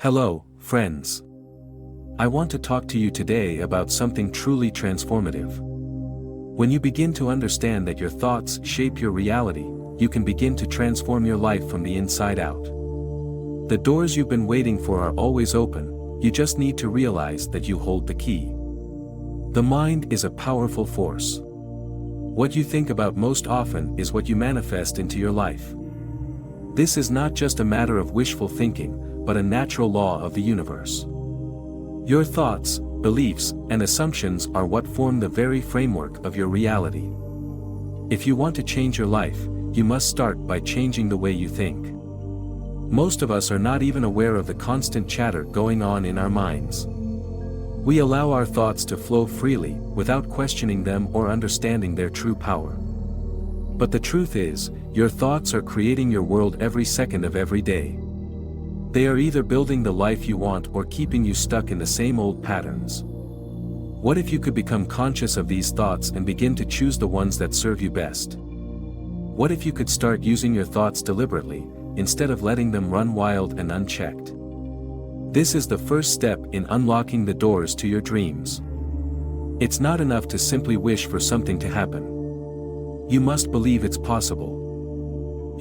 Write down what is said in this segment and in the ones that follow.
Hello, friends. I want to talk to you today about something truly transformative. When you begin to understand that your thoughts shape your reality, you can begin to transform your life from the inside out. The doors you've been waiting for are always open, you just need to realize that you hold the key. The mind is a powerful force. What you think about most often is what you manifest into your life. This is not just a matter of wishful thinking, but a natural law of the universe. Your thoughts, beliefs, and assumptions are what form the very framework of your reality. If you want to change your life, you must start by changing the way you think. Most of us are not even aware of the constant chatter going on in our minds. We allow our thoughts to flow freely, without questioning them or understanding their true power. But the truth is, your thoughts are creating your world every second of every day. They are either building the life you want or keeping you stuck in the same old patterns. What if you could become conscious of these thoughts and begin to choose the ones that serve you best? What if you could start using your thoughts deliberately, instead of letting them run wild and unchecked? This is the first step in unlocking the doors to your dreams. It's not enough to simply wish for something to happen. You must believe it's possible.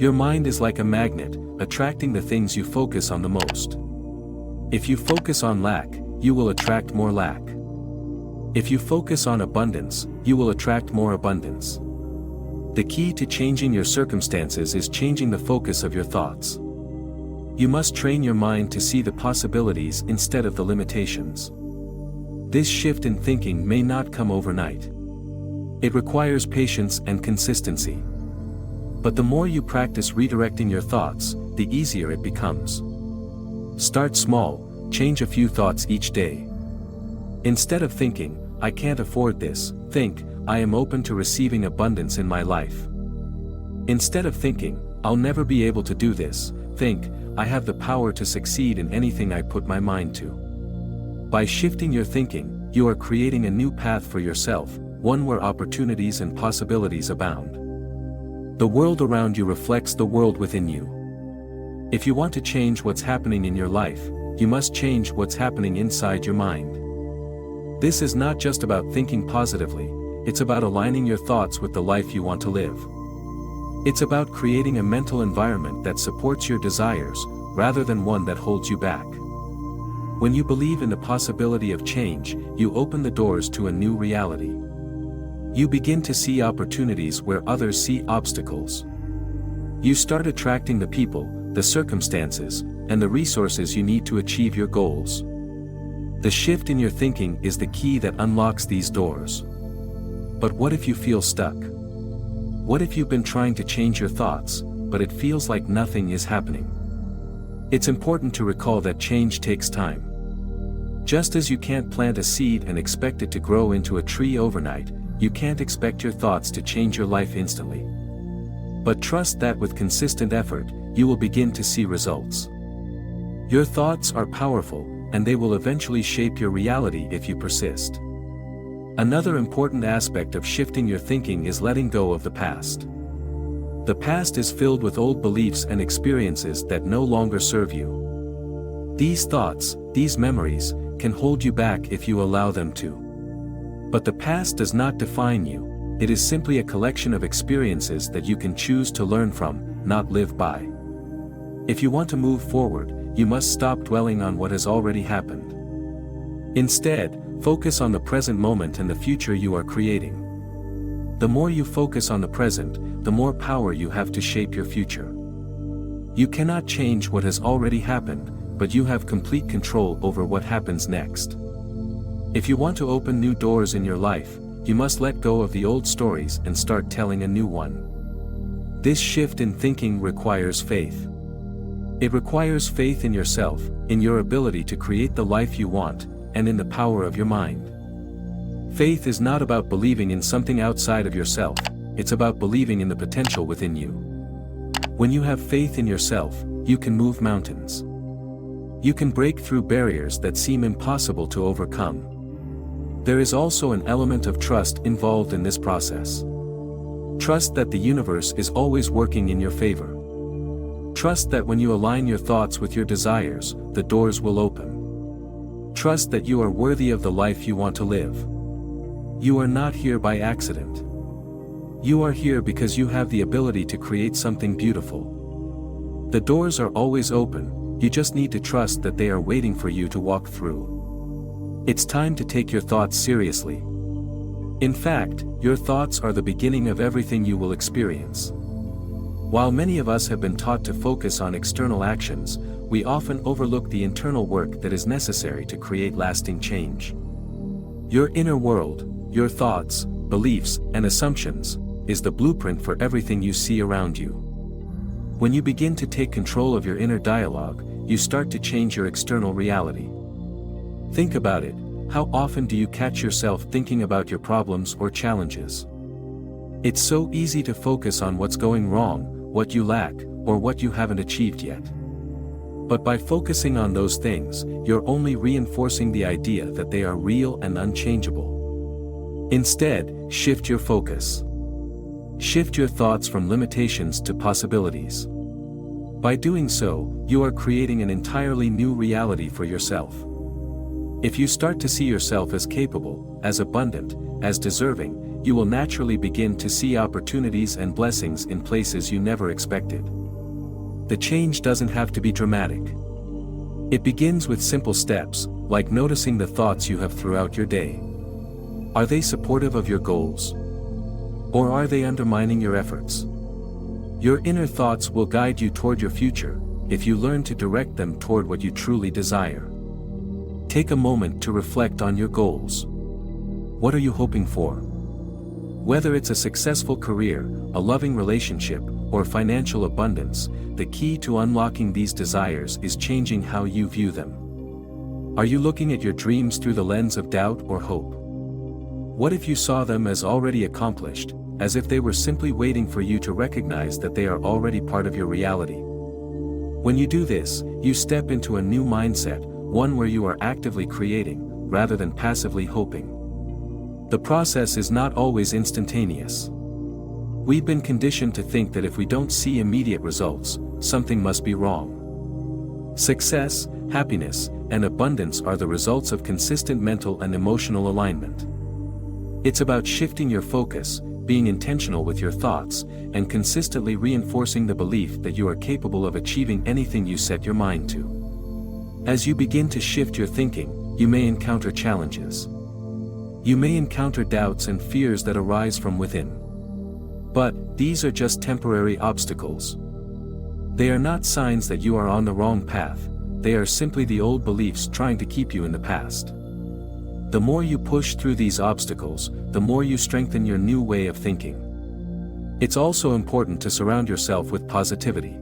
Your mind is like a magnet, attracting the things you focus on the most. If you focus on lack, you will attract more lack. If you focus on abundance, you will attract more abundance. The key to changing your circumstances is changing the focus of your thoughts. You must train your mind to see the possibilities instead of the limitations. This shift in thinking may not come overnight. It requires patience and consistency. But the more you practice redirecting your thoughts, the easier it becomes. Start small, change a few thoughts each day. Instead of thinking, "I can't afford this," think, "I am open to receiving abundance in my life." Instead of thinking, "I'll never be able to do this," think, "I have the power to succeed in anything I put my mind to." By shifting your thinking, you are creating a new path for yourself, one where opportunities and possibilities abound. The world around you reflects the world within you. If you want to change what's happening in your life, you must change what's happening inside your mind. This is not just about thinking positively, it's about aligning your thoughts with the life you want to live. It's about creating a mental environment that supports your desires, rather than one that holds you back. When you believe in the possibility of change, you open the doors to a new reality. You begin to see opportunities where others see obstacles. You start attracting the people, the circumstances, and the resources you need to achieve your goals. The shift in your thinking is the key that unlocks these doors. But what if you feel stuck? What if you've been trying to change your thoughts, but it feels like nothing is happening? It's important to recall that change takes time. Just as you can't plant a seed and expect it to grow into a tree overnight, you can't expect your thoughts to change your life instantly. But trust that with consistent effort, you will begin to see results. Your thoughts are powerful, and they will eventually shape your reality if you persist. Another important aspect of shifting your thinking is letting go of the past. The past is filled with old beliefs and experiences that no longer serve you. These thoughts, these memories, can hold you back if you allow them to. But the past does not define you, it is simply a collection of experiences that you can choose to learn from, not live by. If you want to move forward, you must stop dwelling on what has already happened. Instead, focus on the present moment and the future you are creating. The more you focus on the present, the more power you have to shape your future. You cannot change what has already happened, but you have complete control over what happens next. If you want to open new doors in your life, you must let go of the old stories and start telling a new one. This shift in thinking requires faith. It requires faith in yourself, in your ability to create the life you want, and in the power of your mind. Faith is not about believing in something outside of yourself, it's about believing in the potential within you. When you have faith in yourself, you can move mountains. You can break through barriers that seem impossible to overcome. There is also an element of trust involved in this process. Trust that the universe is always working in your favor. Trust that when you align your thoughts with your desires, the doors will open. Trust that you are worthy of the life you want to live. You are not here by accident. You are here because you have the ability to create something beautiful. The doors are always open, you just need to trust that they are waiting for you to walk through. It's time to take your thoughts seriously. In fact, your thoughts are the beginning of everything you will experience. While many of us have been taught to focus on external actions, we often overlook the internal work that is necessary to create lasting change. Your inner world, your thoughts, beliefs, and assumptions, is the blueprint for everything you see around you. When you begin to take control of your inner dialogue, you start to change your external reality. Think about it, how often do you catch yourself thinking about your problems or challenges? It's so easy to focus on what's going wrong, what you lack, or what you haven't achieved yet. But by focusing on those things, you're only reinforcing the idea that they are real and unchangeable. Instead, shift your focus. Shift your thoughts from limitations to possibilities. By doing so, you are creating an entirely new reality for yourself. If you start to see yourself as capable, as abundant, as deserving, you will naturally begin to see opportunities and blessings in places you never expected. The change doesn't have to be dramatic. It begins with simple steps, like noticing the thoughts you have throughout your day. Are they supportive of your goals? Or are they undermining your efforts? Your inner thoughts will guide you toward your future, if you learn to direct them toward what you truly desire. Take a moment to reflect on your goals. What are you hoping for? Whether it's a successful career, a loving relationship, or financial abundance, the key to unlocking these desires is changing how you view them. Are you looking at your dreams through the lens of doubt or hope? What if you saw them as already accomplished, as if they were simply waiting for you to recognize that they are already part of your reality? When you do this, you step into a new mindset, one where you are actively creating, rather than passively hoping. The process is not always instantaneous. We've been conditioned to think that if we don't see immediate results, something must be wrong. Success, happiness, and abundance are the results of consistent mental and emotional alignment. It's about shifting your focus, being intentional with your thoughts, and consistently reinforcing the belief that you are capable of achieving anything you set your mind to. As you begin to shift your thinking, you may encounter challenges. You may encounter doubts and fears that arise from within. But these are just temporary obstacles. They are not signs that you are on the wrong path, they are simply the old beliefs trying to keep you in the past. The more you push through these obstacles, the more you strengthen your new way of thinking. It's also important to surround yourself with positivity.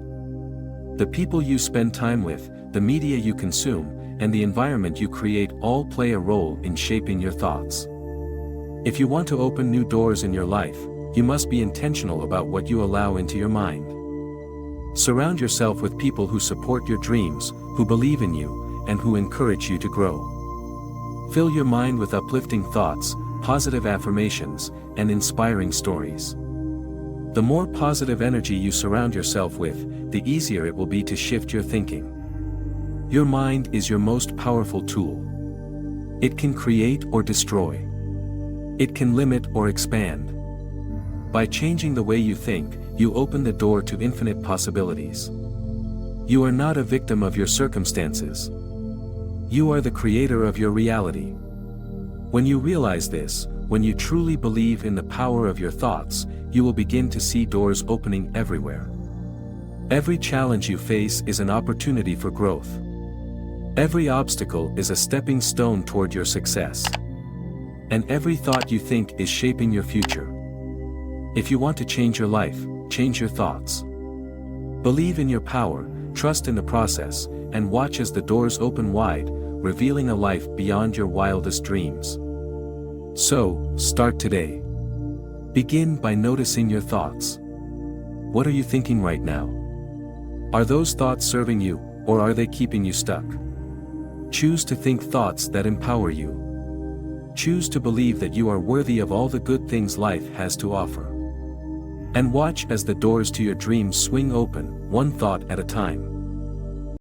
The people you spend time with, the media you consume, and the environment you create all play a role in shaping your thoughts. If you want to open new doors in your life, you must be intentional about what you allow into your mind. Surround yourself with people who support your dreams, who believe in you, and who encourage you to grow. Fill your mind with uplifting thoughts, positive affirmations, and inspiring stories. The more positive energy you surround yourself with, the easier it will be to shift your thinking. Your mind is your most powerful tool. It can create or destroy. It can limit or expand. By changing the way you think, you open the door to infinite possibilities. You are not a victim of your circumstances. You are the creator of your reality. When you realize this, when you truly believe in the power of your thoughts, you will begin to see doors opening everywhere. Every challenge you face is an opportunity for growth. Every obstacle is a stepping stone toward your success. And every thought you think is shaping your future. If you want to change your life, change your thoughts. Believe in your power, trust in the process, and watch as the doors open wide, revealing a life beyond your wildest dreams. So, start today. Begin by noticing your thoughts. What are you thinking right now? Are those thoughts serving you, or are they keeping you stuck? Choose to think thoughts that empower you. Choose to believe that you are worthy of all the good things life has to offer. And watch as the doors to your dreams swing open, one thought at a time.